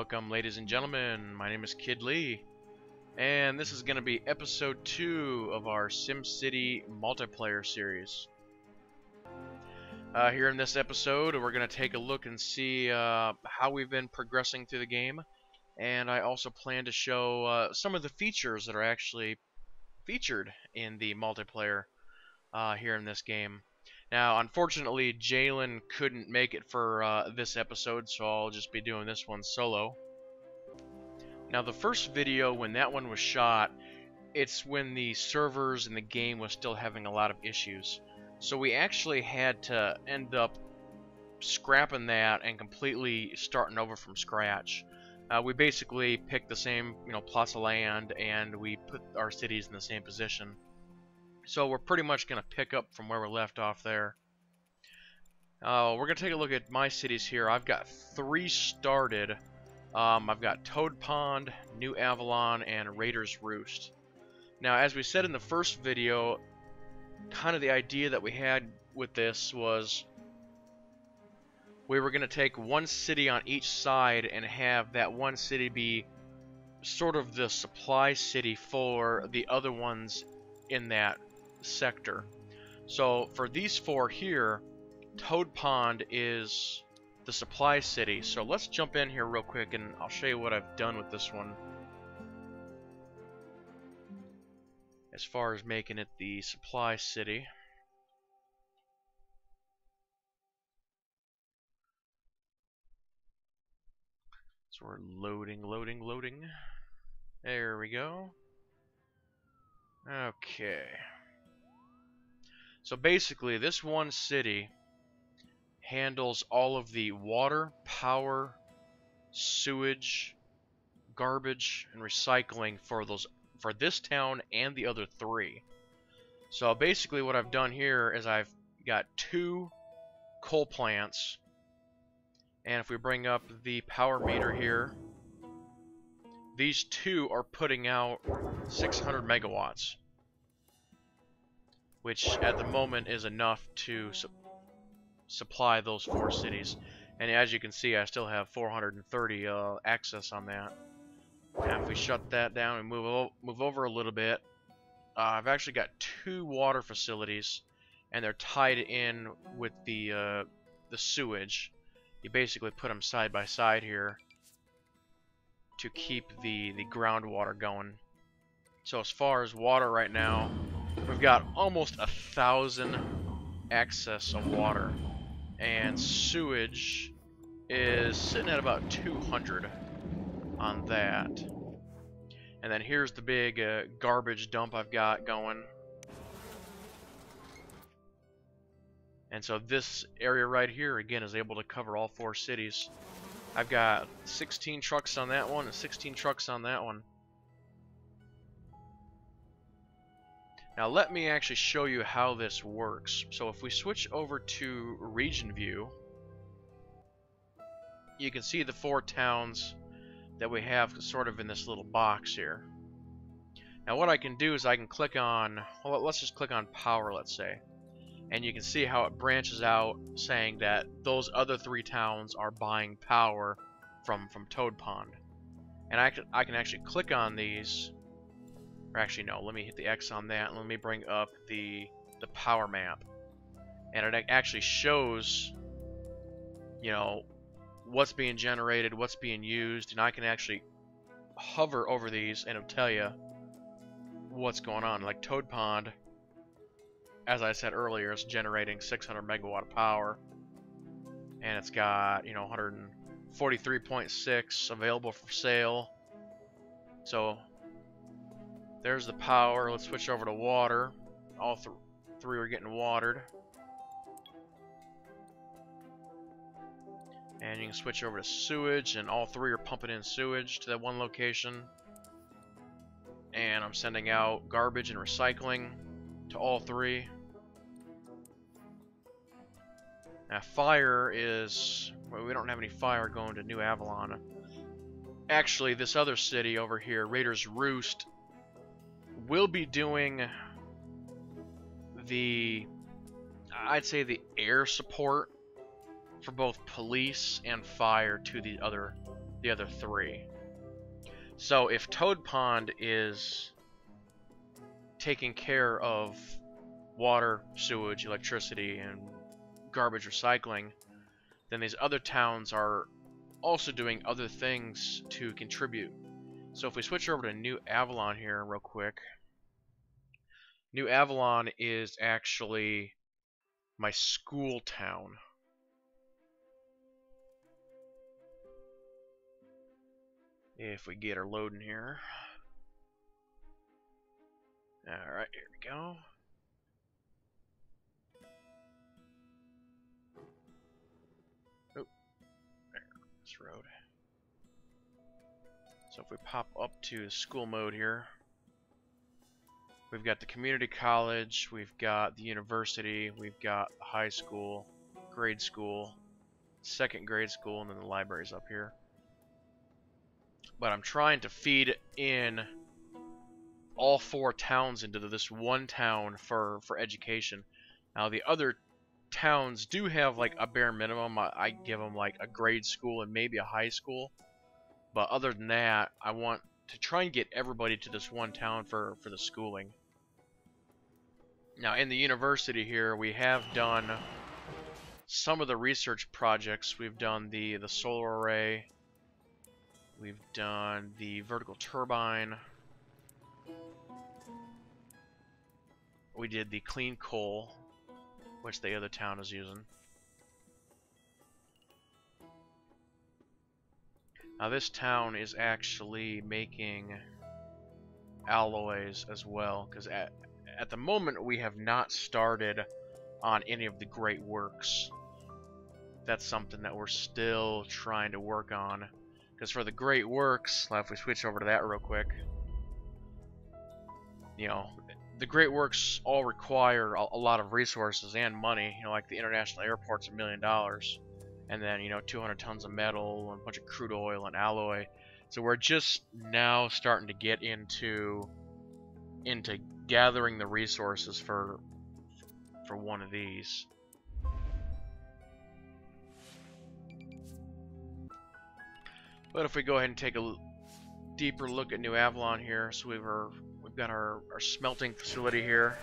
Welcome, ladies and gentlemen. My name is Kid Lee, and this is going to be episode 2 of our SimCity multiplayer series. Here in this episode, we're going to take a look and see how we've been progressing through the game, and I also plan to show some of the features that are actually featured in the multiplayer here in this game. Now, unfortunately, Jalen couldn't make it for this episode, so I'll just be doing this one solo. Now, the first video, when that one was shot, it's when the servers in the game was still having a lot of issues. So we actually had to end up scrapping that and completely starting over from scratch. We basically picked the same, plots of land, and we put our cities in the same position. So we're pretty much going to pick up from where we left off there. We're going to take a look at my cities here. I've got 3 started. I've got Toad Pond, New Avalon, and Raiders Roost. Now, as we said in the first video, kind of the idea that we had with this was we were going to take one city on each side and have that one city be sort of the supply city for the other ones in that sector. So for these 4 here, Toad Pond is the supply city. So let's jump in here real quick and I'll show you what I've done with this one as far as making it the supply city. So we're loading. There we go. Okay. So basically, this one city handles all of the water, power, sewage, garbage, and recycling for this town and the other 3. So basically what I've done here is I've got 2 coal plants, and if we bring up the power meter here, these 2 are putting out 600 megawatts, which at the moment is enough to supply those 4 cities. And as you can see, I still have 430 access on that. Now if we shut that down and move over a little bit, I've actually got 2 water facilities, and they're tied in with the sewage. You basically put them side by side here to keep the groundwater going. So as far as water right now, we've got almost 1,000 access of water, and sewage is sitting at about 200 on that. And then here's the big garbage dump I've got going. And so this area right here, again, is able to cover all 4 cities. I've got 16 trucks on that one and 16 trucks on that one. Now let me actually show you how this works. So if we switch over to region view, you can see the 4 towns that we have sort of in this little box here. Now what I can do is I can click on, well, let's just click on power, let's say. And you can see how it branches out, saying that those other 3 towns are buying power from Toad Pond. And I can actually click on these. Or actually, no, let me hit the X on that, and let me bring up the power map. And it actually shows, what's being generated, what's being used, and I can actually hover over these, and it'll tell you what's going on. Like Toad Pond, as I said earlier, is generating 600 megawatt of power, and it's got, 143.6 available for sale. So there's the power. Let's switch over to water. All 3 are getting watered. And you can switch over to sewage, and all 3 are pumping in sewage to that one location. And I'm sending out garbage and recycling to all 3. Now fire is, well, we don't have any fire going to New Avalon. Actually, this other city over here, Raiders Roost, will be doing I'd say the air support for both police and fire to the other the other 3. So if Toad Pond is taking care of water, sewage, electricity, and garbage recycling, then these other towns are also doing other things to contribute. So if we switch over to New Avalon here real quick, New Avalon is actually my school town. If we get her loading here. Alright, here we go. Oh, there, this road. So if we pop up to school mode here, we've got the community college, we've got the university, we've got the high school, grade school, second grade school, and then the library's up here. But I'm trying to feed in all 4 towns into this one town for education. Now the other towns do have like a bare minimum. I give them like a grade school and maybe a high school. But other than that, I want to try and get everybody to this one town for the schooling. Now in the university here, we have done some of the research projects. We've done the solar array. We've done the vertical turbine. We did the clean coal, which the other town is using. Now this town is actually making alloys as well, because at the moment we have not started on any of the great works. That's something that we're still trying to work on. Because for the great works, if we switch over to that real quick, you know, the great works all require a lot of resources and money. You know, like the international airport's $1 million, and then 200 tons of metal and a bunch of crude oil and alloy. So we're just now starting to get into gathering the resources for one of these. But if we go ahead and take a deeper look at New Avalon here, so we've got our smelting facility here,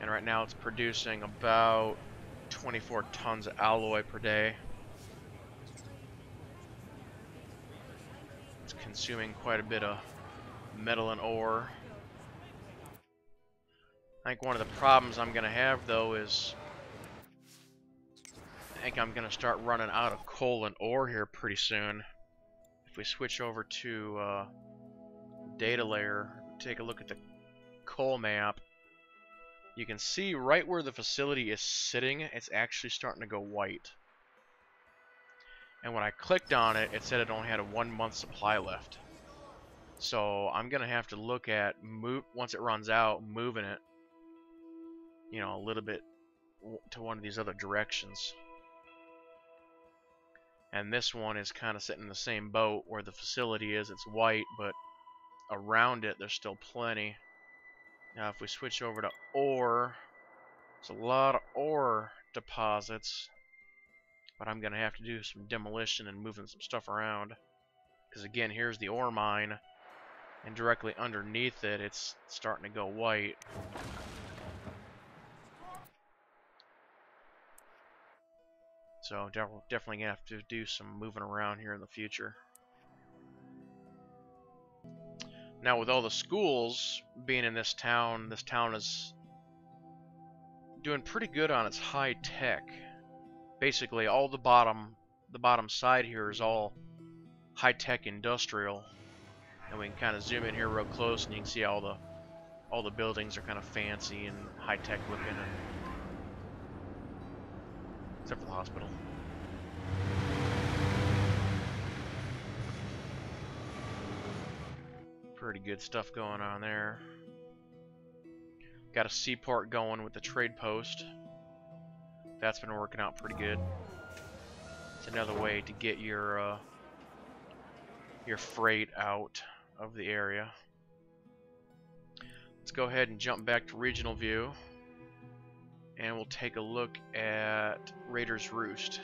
and right now it's producing about 24 tons of alloy per day. It's consuming quite a bit of metal and ore. I think one of the problems I'm going to have though is I think I'm going to start running out of coal and ore here pretty soon. If we switch over to data layer, take a look at the coal map, you can see right where the facility is sitting, it's actually starting to go white. And when I clicked on it, it said it only had a 1-month supply left. So I'm going to have to look at, once it runs out, moving it, a little bit to one of these other directions. And this one is kind of sitting in the same boat where the facility is. It's white, but around it there's still plenty. Now if we switch over to ore, there's a lot of ore deposits, but I'm going to have to do some demolition and moving some stuff around. Because again, here's the ore mine, and directly underneath it, it's starting to go white. So definitely gonna have to do some moving around here in the future. Now with all the schools being in this town is doing pretty good on its high tech. Basically all the bottom side here is all high tech industrial. And we can kind of zoom in here real close and you can see all the buildings are kind of fancy and high tech looking, except for the hospital. Pretty good stuff going on there. Got a seaport going with the trade post. That's been working out pretty good. It's another way to get your freight out of the area. Let's go ahead and jump back to regional view, and we'll take a look at Raiders Roost.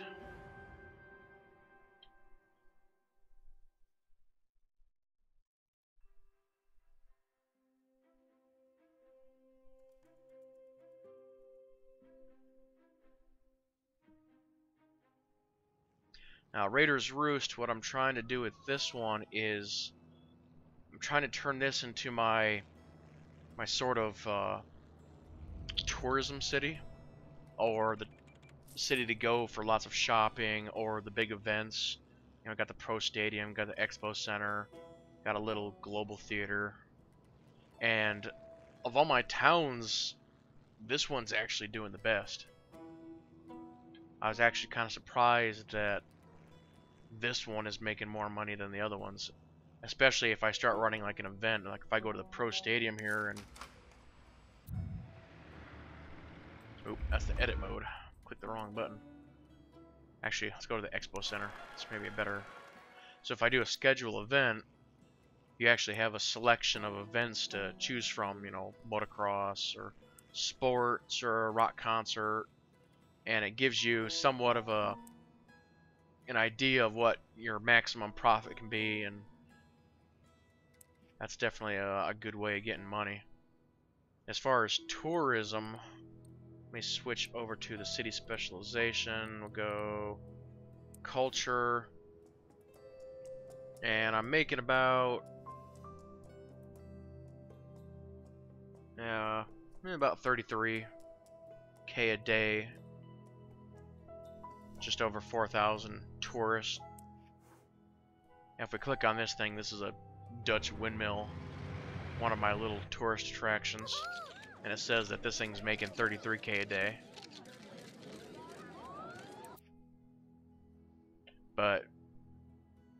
Now, Raider's Roost, what I'm trying to do with this one is I'm trying to turn this into my sort of tourism city, or the city to go for lots of shopping or the big events. You know, got the Pro Stadium, got the Expo Center, got a little global theater, and of all my towns, this one's actually doing the best. I was actually kind of surprised that this one is making more money than the other ones, especially if I start running like an event. Like if I go to the Pro Stadium here and oop, that's the edit mode. Click the wrong button. Actually, let's go to the Expo Center. It's maybe a better. So if I do a schedule event, you actually have a selection of events to choose from. You know, motocross or sports or a rock concert, and it gives you somewhat of an idea of what your maximum profit can be, and that's definitely a good way of getting money. As far as tourism, let me switch over to the city specialization. We'll go culture, and I'm making about about 33K a day. Just over 4,000 tourists. If we click on this thing, this is a Dutch windmill, one of my little tourist attractions, and it says that this thing's making 33K a day. But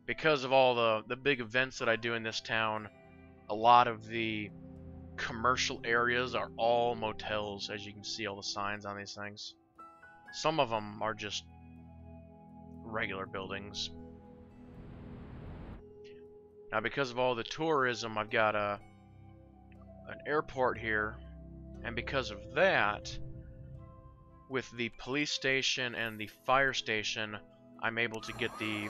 because of all the big events that I do in this town, a lot of the commercial areas are all motels, as you can see all the signs on these things. Some of them are just regular buildings. Now, because of all the tourism, I've got an airport here, and because of that, with the police station and the fire station, I'm able to get the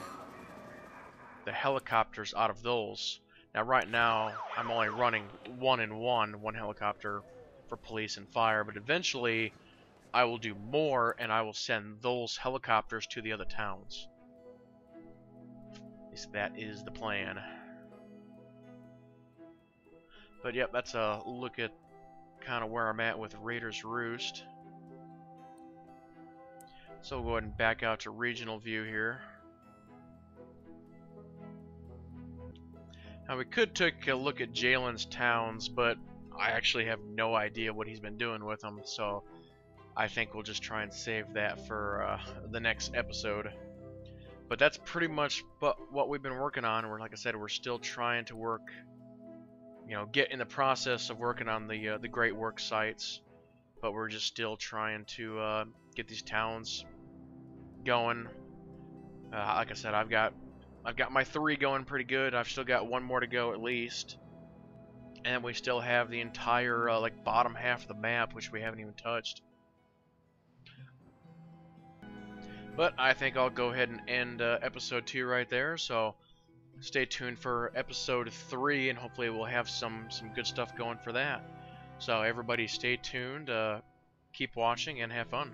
helicopters out of those. Now, right now, I'm only running one helicopter for police and fire, but eventually I will do more, and I will send those helicopters to the other towns. At least that is the plan. But yep, that's a look at kind of where I'm at with Raider's Roost. So we'll go ahead and back out to regional view here. Now we could take a look at Jalen's towns, but I actually have no idea what he's been doing with them, so I think we'll just try and save that for the next episode. But that's pretty much what we've been working on. Like I said, we're still trying to work, you know, get in the process of working on the Great Work sites, but we're just still trying to get these towns going. Like I said, I've got my 3 going pretty good. I've still got 1 more to go at least, and we still have the entire like bottom half of the map, which we haven't even touched. But I think I'll go ahead and end episode 2 right there. So stay tuned for episode 3, and hopefully we'll have some good stuff going for that. So everybody stay tuned, keep watching, and have fun.